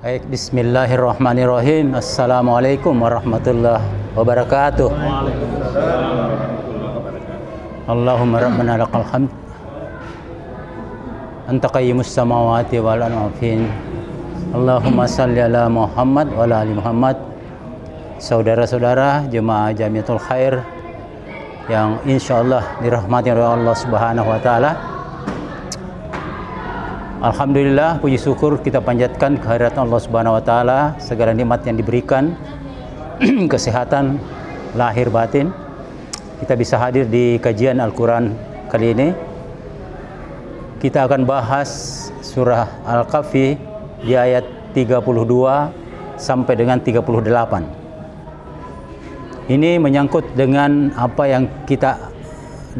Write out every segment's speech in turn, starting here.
Baik, bismillahirrahmanirrahim. Assalamualaikum warahmatullahi wabarakatuh. Allahumma rabbana lakal hamd. Anta qayyimus samawati wal ardi. Allahumma salli ala Muhammad wa ala ali Muhammad. Saudara-saudara jemaah Jamiatul Khair yang insyaallah dirahmati oleh Allah Subhanahu wa taala. Alhamdulillah, puji syukur kita panjatkan kehadirat Allah Subhanahu wa taala, segala nikmat yang diberikan, kesehatan lahir batin. Kita bisa hadir di kajian Al-Qur'an kali ini. Kita akan bahas surah Al-Kahfi di ayat 32 sampai dengan 38. Ini menyangkut dengan apa yang kita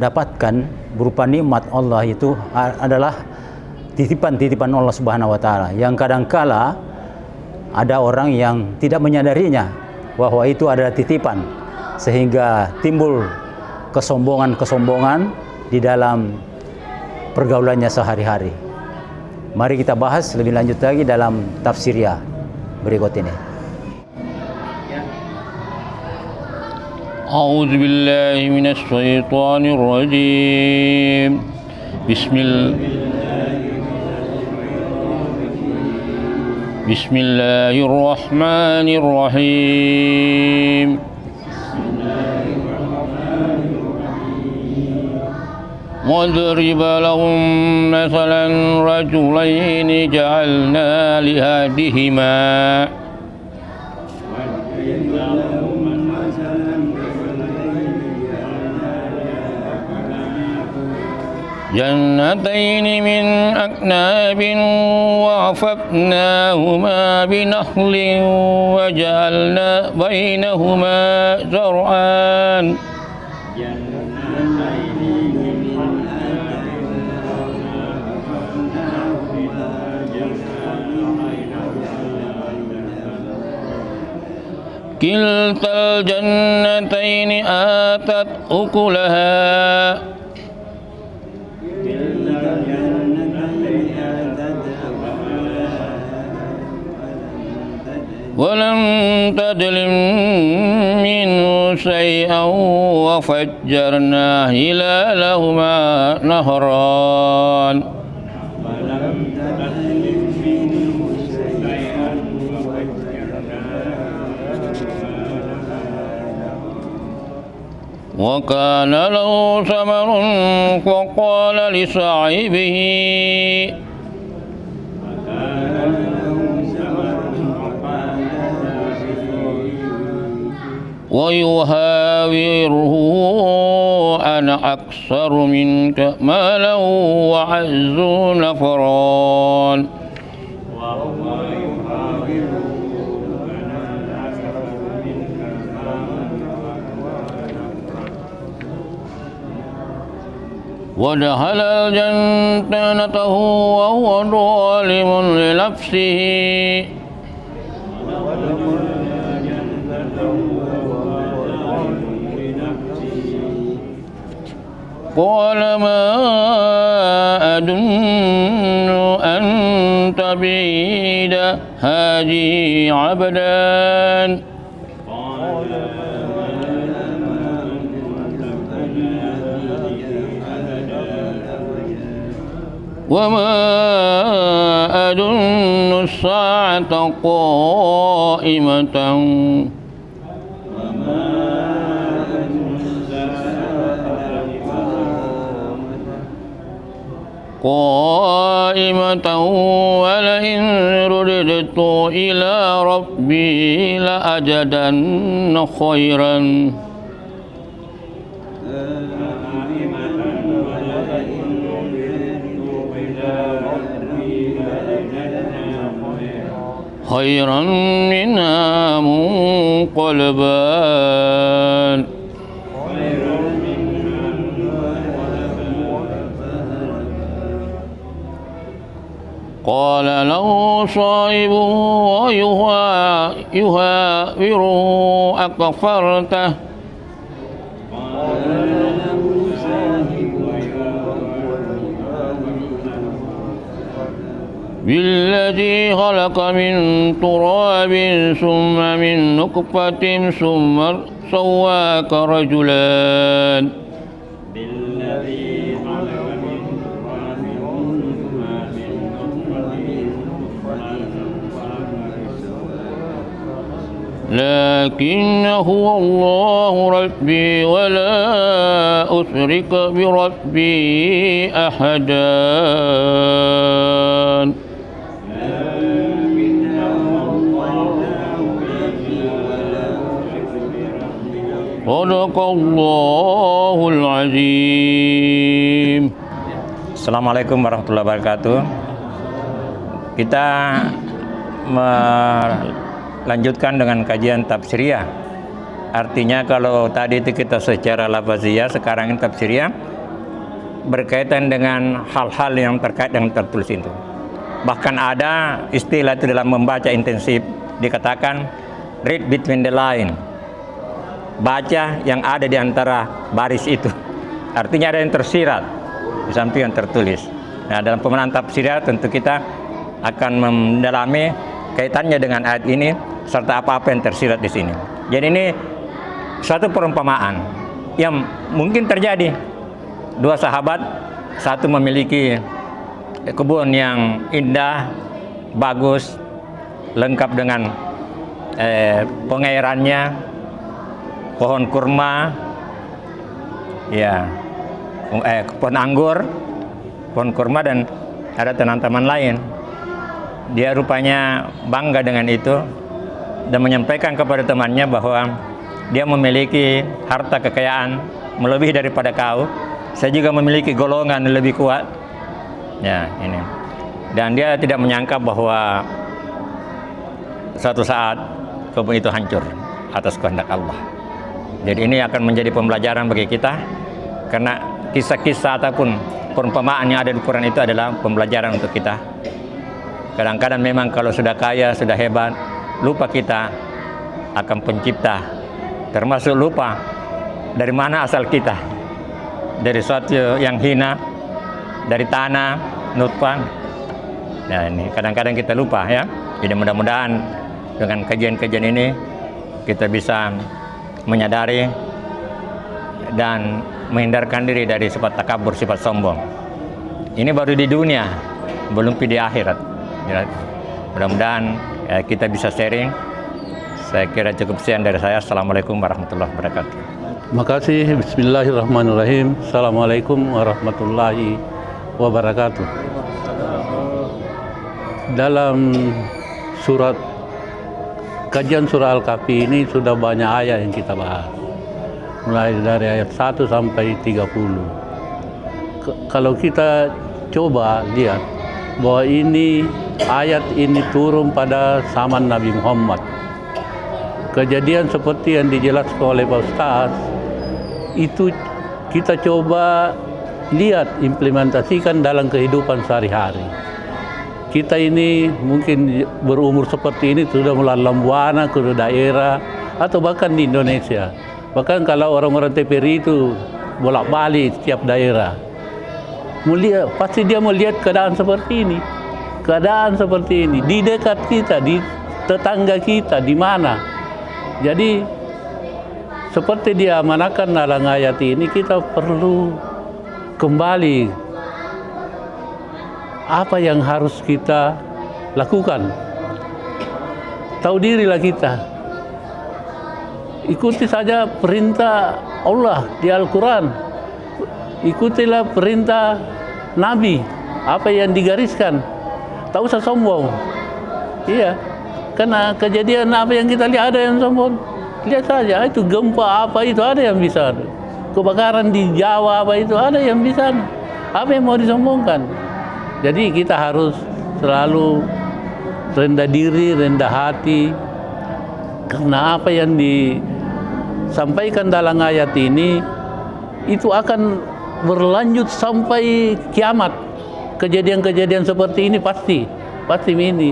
dapatkan berupa nikmat Allah, itu adalah titipan-titipan Allah Subhanahu wa taala yang kadangkala ada orang yang tidak menyadarinya bahwa itu adalah titipan, sehingga timbul kesombongan-kesombongan di dalam pergaulannya sehari-hari. Mari kita bahas lebih lanjut lagi dalam tafsirnya berikut ini. A'udzu billahi minasy syaithanir rajim. Bismillahirrahmanirrahim. واضرب لهم مثلا رجلين جعلنا لأحدهما جنتين من أعناب وحفظناهما بنخل وجعلنا بينهما زرعا كلتا الجنتين آتت أكلها ولم تظلم منه شيئا وفجرنا خلالهما نهرا وكان له ثمر فقال لصاحبه ويهاوره أنا أكثر منك مالا وأعز نفرا ودخل جنته وهو ظالم لنفسه قال ما أظن أن تبيد هذه عبدا وما أظن الساعة قائمة ولئن رددت إلى ربي لأجدن خيرا منها منقلبا قال له صاحبه ويهاوره أكفرته بالذي خلق من تراب ثم من نطفة ثم سواك رجلان لكن هو الله ربي ولا أشرك بربي أحدا صدق الله العظيم. Assalamualaikum warahmatullahi wabarakatuh. Kita melanjutkan dengan kajian tafsiriyah. Artinya kalau tadi itu kita secara lafaziyah, sekarang ini tafsiriyah berkaitan dengan hal-hal yang terkait dengan tertulis itu. Bahkan ada istilah itu dalam membaca intensif dikatakan read between the line. Baca yang ada di antara baris itu. Artinya ada yang tersirat di samping yang tertulis. Nah, dalam pemahaman tafsiriyah tentu kita akan mendalami kaitannya dengan ayat ini serta apa-apa yang tersirat di sini. Jadi ini suatu perumpamaan yang mungkin terjadi. Dua sahabat, satu memiliki kebun yang indah, bagus, lengkap dengan pengairannya, pohon kurma, ya, pohon anggur, pohon kurma, dan ada tanaman lain. Dia rupanya bangga dengan itu dan menyampaikan kepada temannya bahwa dia memiliki harta kekayaan melebihi daripada kau. Saya juga memiliki golongan yang lebih kuat. Ya, ini. Dan dia tidak menyangka bahwa suatu saat kebun itu hancur atas kehendak Allah. Jadi ini akan menjadi pembelajaran bagi kita, karena kisah-kisah ataupun perumpamaan yang ada di Quran itu adalah pembelajaran untuk kita. Kadang-kadang memang kalau sudah kaya, sudah hebat, lupa kita akan pencipta, termasuk lupa dari mana asal kita, dari suatu yang hina, dari tanah, nutfah. Nah, ini kadang-kadang kita lupa, ya. Jadi mudah-mudahan dengan kajian-kajian ini kita bisa menyadari dan menghindarkan diri dari sifat takabur, sifat sombong. Ini baru di dunia, belum di akhirat. Ya, mudah-mudahan kita bisa sharing. Saya kira cukup sekian dari saya. Assalamualaikum warahmatullahi wabarakatuh. Terima kasih. Bismillahirrahmanirrahim. Assalamualaikum warahmatullahi wabarakatuh. Dalam kajian surah Al-Kahfi ini sudah banyak ayat yang kita bahas. Mulai dari ayat 1 sampai 30. Kalau kita coba lihat bahwa ayat ini turun pada zaman Nabi Muhammad. Kejadian seperti yang dijelaskan oleh Pak Ustaz itu kita coba lihat, implementasikan dalam kehidupan sehari-hari. Kita ini mungkin berumur seperti ini sudah melalang buana ke daerah atau bahkan di Indonesia. Bahkan kalau orang-orang TPRI itu bolak-balik setiap daerah, pasti dia melihat keadaan seperti ini. Keadaan seperti ini di dekat kita, di tetangga kita, di mana. Jadi seperti diamanakan dalam ayat ini, kita perlu kembali apa yang harus kita lakukan. Tahu dirilah kita. Ikuti saja perintah Allah di Al-Quran. Ikutilah perintah Nabi, apa yang digariskan. Tak usah sombong. Iya, karena kejadian apa yang kita lihat ada yang sombong. Lihat saja, itu gempa apa itu ada yang bisa. Kebakaran di Jawa apa itu ada yang bisa. Apa yang mau disombongkan? Jadi kita harus selalu rendah diri, rendah hati. Karena apa yang disampaikan dalam ayat ini itu akan berlanjut sampai kiamat. Kejadian-kejadian seperti ini pasti ini.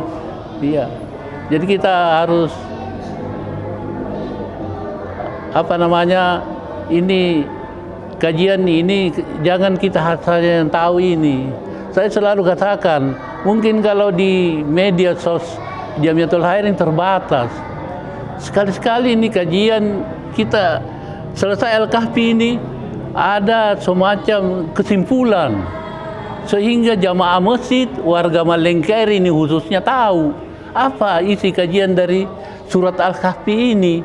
Iya. Jadi kita harus ini kajian ini jangan kita saja yang tahu ini. Saya selalu katakan Mungkin kalau di media Jamiatul Khairin terbatas. Sekali-sekali ini kajian kita selesai Al-Kahfi ini ada semacam kesimpulan sehingga jamaah masjid warga Malengkeri ini khususnya tahu apa isi kajian dari surat Al-Kahfi ini.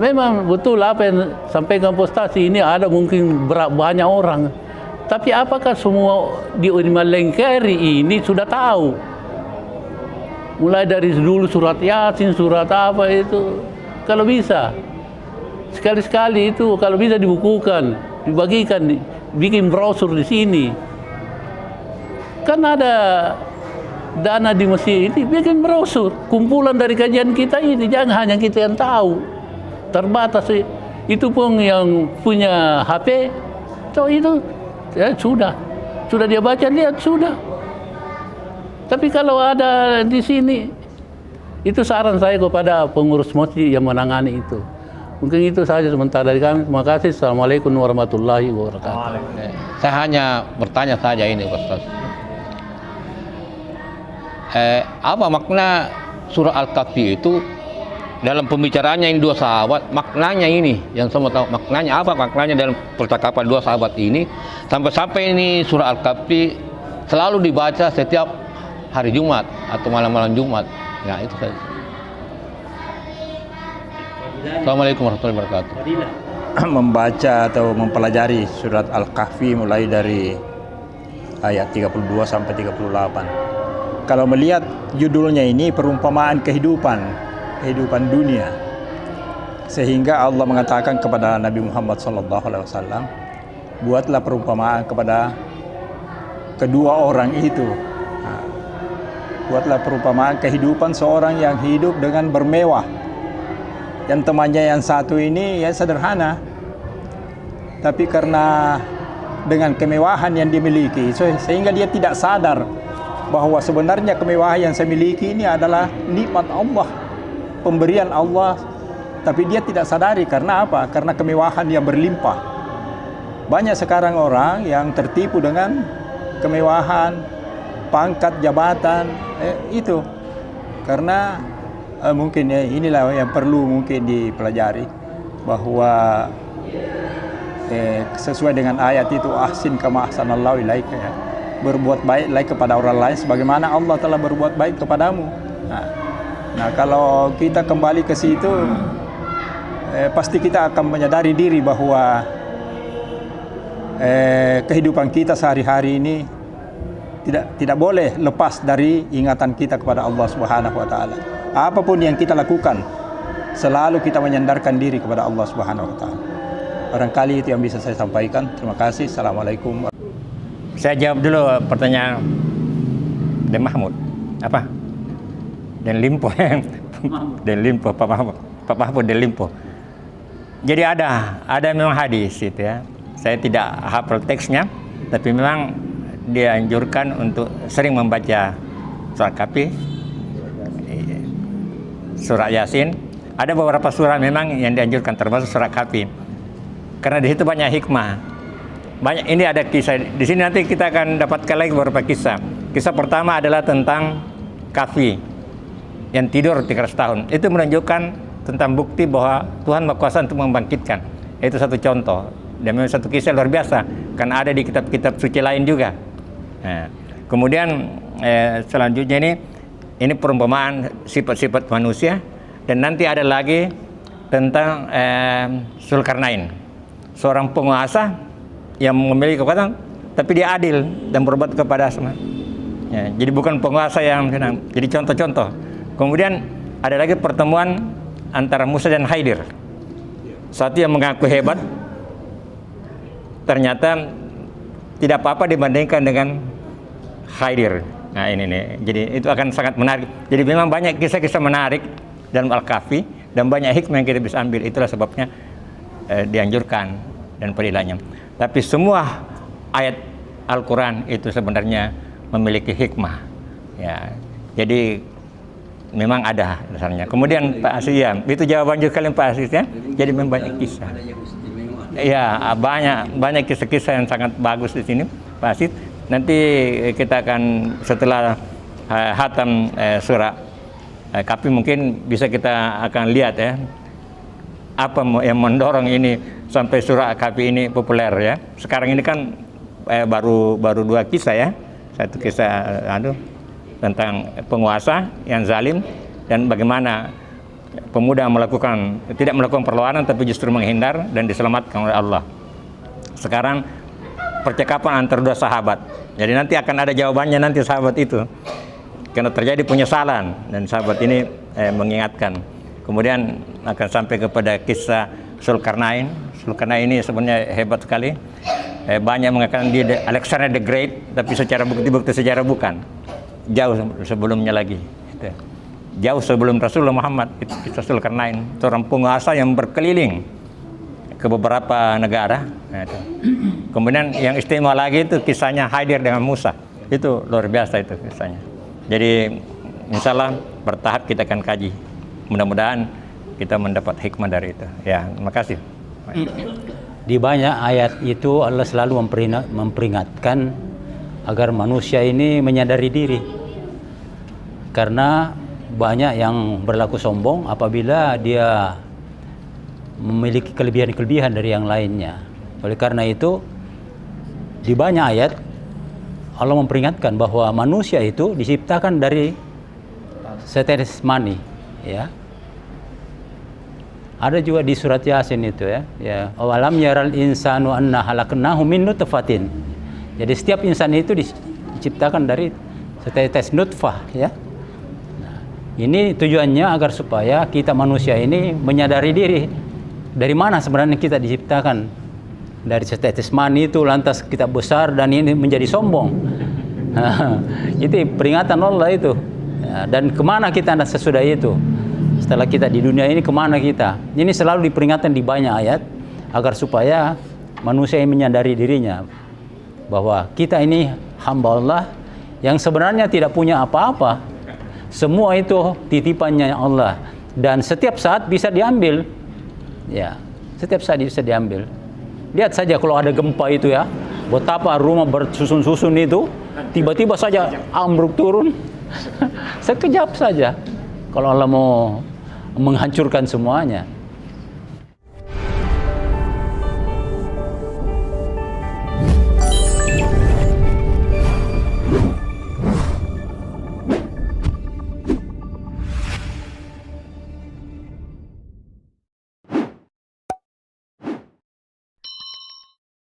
Memang betul apa yang sampaikan Postasi ini ada mungkin banyak orang, tapi apakah semua di Malengkeri ini sudah tahu? Mulai dari dulu surat Yasin, surat apa itu, kalau bisa sekali-sekali itu kalau bisa dibukukan, dibagikan, bikin brosur di sini. Kan ada dana di masjid ini, bikin brosur, kumpulan dari kajian kita ini, jangan hanya kita yang tahu. Terbatas itu pun yang punya HP, so itu ya sudah dia baca, lihat sudah. Tapi kalau ada di sini, itu saran saya kepada pengurus masjid yang menangani itu. Mungkin itu saja sementara dari kami. Terima kasih. Assalamualaikum warahmatullahi wabarakatuh. Saya hanya bertanya saja ini, Ustaz. Apa makna surah Al-Kahfi itu dalam pembicaraannya ini dua sahabat, maknanya ini yang semua tahu maknanya apa, maknanya dalam percakapan dua sahabat ini sampai ini surah Al-Kahfi selalu dibaca setiap hari Jumat atau malam-malam Jumat. Ya itu saja. Assalamualaikum warahmatullahi wabarakatuh. Membaca atau mempelajari surat Al-Kahfi mulai dari ayat 32 sampai 38. Kalau melihat judulnya ini perumpamaan kehidupan dunia, sehingga Allah mengatakan kepada Nabi Muhammad SAW, buatlah perumpamaan kepada kedua orang itu. Buatlah perumpamaan kehidupan seorang yang hidup dengan bermewah, yang temannya yang satu ini ya sederhana, tapi karena dengan kemewahan yang dimiliki sehingga dia tidak sadar bahwa sebenarnya kemewahan yang saya miliki ini adalah nikmat Allah, pemberian Allah, tapi dia tidak sadari. Karena apa? Karena kemewahan yang berlimpah. Banyak sekarang orang yang tertipu dengan kemewahan, pangkat, jabatan, itu. Karena mungkin ya inilah yang perlu mungkin dipelajari, bahwa sesuai dengan ayat itu, ahsin kama ahsanallahu ilaika, ya. Berbuat baiklah kepada orang lain sebagaimana Allah telah berbuat baik kepadamu. Nah, kalau kita kembali ke situ, pasti kita akan menyadari diri bahwa kehidupan kita sehari-hari ini tidak boleh lepas dari ingatan kita kepada Allah Subhanahu wa taala. Apapun yang kita lakukan, selalu kita menyandarkan diri kepada Allah Subhanahu wa taala. Barangkali itu yang bisa saya sampaikan. Terima kasih. Assalamualaikum. Saya jawab dulu pertanyaan Den Mahmud. Apa? Den Limpo. Den Limpo, Pak Mahmud Den Limpo. Jadi ada memang hadis itu ya. Saya tidak hafal teksnya, tapi memang dianjurkan untuk sering membaca surat Kahfi, surat Yasin. Ada beberapa surah memang yang dianjurkan, termasuk surat Kahfi. Karena di situ banyak hikmah. Banyak, ini ada kisah di sini, nanti kita akan dapatkan lagi beberapa kisah. Kisah pertama adalah tentang Kahfi yang tidur 300 tahun. Itu menunjukkan tentang bukti bahwa Tuhan berkuasa untuk membangkitkan. Itu satu contoh. Dan memang satu kisah luar biasa, karena ada di kitab-kitab suci lain juga. Nah, kemudian selanjutnya ini perumpamaan sifat-sifat manusia. Dan nanti ada lagi tentang Zulkarnain, seorang penguasa yang memiliki kekuatan, tapi dia adil dan berbuat kepada semua. Ya, jadi bukan penguasa yang senang. Jadi contoh-contoh. Kemudian ada lagi pertemuan antara Musa dan Khidir. Satu yang mengaku hebat, ternyata tidak apa-apa dibandingkan dengan Khidir. Nah ini nih. Jadi itu akan sangat menarik. Jadi memang banyak kisah-kisah menarik dalam Al-Kahfi dan banyak hikmah yang kita bisa ambil. Itulah sebabnya dianjurkan dan padilannya. Tapi semua ayat Al-Quran itu sebenarnya memiliki hikmah. Ya, jadi memang ada dasarnya. Kemudian Pak Asis, ya, itu jawaban juga kalian Pak Asis ya. Jadi memang banyak kisah. Ya, banyak kisah-kisah yang sangat bagus di sini Pak Asis. nanti kita akan setelah hatam surah Kahfi mungkin bisa kita akan lihat ya apa yang mendorong ini sampai surah Kahfi ini populer ya. Sekarang ini kan baru 2 kisah ya. Satu kisah tentang penguasa yang zalim dan bagaimana pemuda tidak melakukan perlawanan tapi justru menghindar dan diselamatkan oleh Allah. Sekarang percakapan antara 2 sahabat. Jadi nanti akan ada jawabannya nanti sahabat itu. Karena terjadi penyesalan dan sahabat ini mengingatkan. Kemudian akan sampai kepada kisah Zulkarnain. Zulkarnain ini sebenarnya hebat sekali. Banyak mengatakan dia Alexander the Great, tapi secara bukti sejarah bukan. Jauh sebelumnya lagi. Jauh sebelum Rasulullah Muhammad, itu kisah Zulkarnain, seorang penguasa yang berkeliling ke beberapa negara. Kemudian yang istimewa lagi itu kisahnya Khidir dengan Musa. Itu luar biasa itu kisahnya. Jadi insya Allah bertahap kita akan kaji. Mudah-mudahan kita mendapat hikmah dari itu. Ya, terima kasih. Di banyak ayat itu Allah selalu memperingatkan agar manusia ini menyadari diri. Karena banyak yang berlaku sombong apabila dia memiliki kelebihan-kelebihan dari yang lainnya. Oleh karena itu, di banyak ayat Allah memperingatkan bahwa manusia itu diciptakan dari setetes mani, ya. Ada juga di surat Yasin itu ya. Awalam yaral insanu anna halaknahu min nutfatin. Jadi setiap insan itu diciptakan dari setetes nutfah, ya. Nah, ini tujuannya agar supaya kita manusia ini menyadari diri dari mana sebenarnya kita diciptakan. Dari setetes mani itu lantas kita besar dan ini menjadi sombong. Itu peringatan Allah itu. Ya, dan kemana kita sesudah itu? Setelah kita di dunia ini kemana kita? Ini selalu diperingatkan di banyak ayat agar supaya manusia ini menyadari dirinya bahwa kita ini hamba Allah yang sebenarnya tidak punya apa-apa. Semua itu titipannya Allah dan setiap saat bisa diambil. Ya, setiap saat bisa diambil. Lihat saja kalau ada gempa itu ya, betapa rumah bersusun-susun itu tiba-tiba saja ambruk turun. Sekejap saja kalau Allah mau menghancurkan semuanya.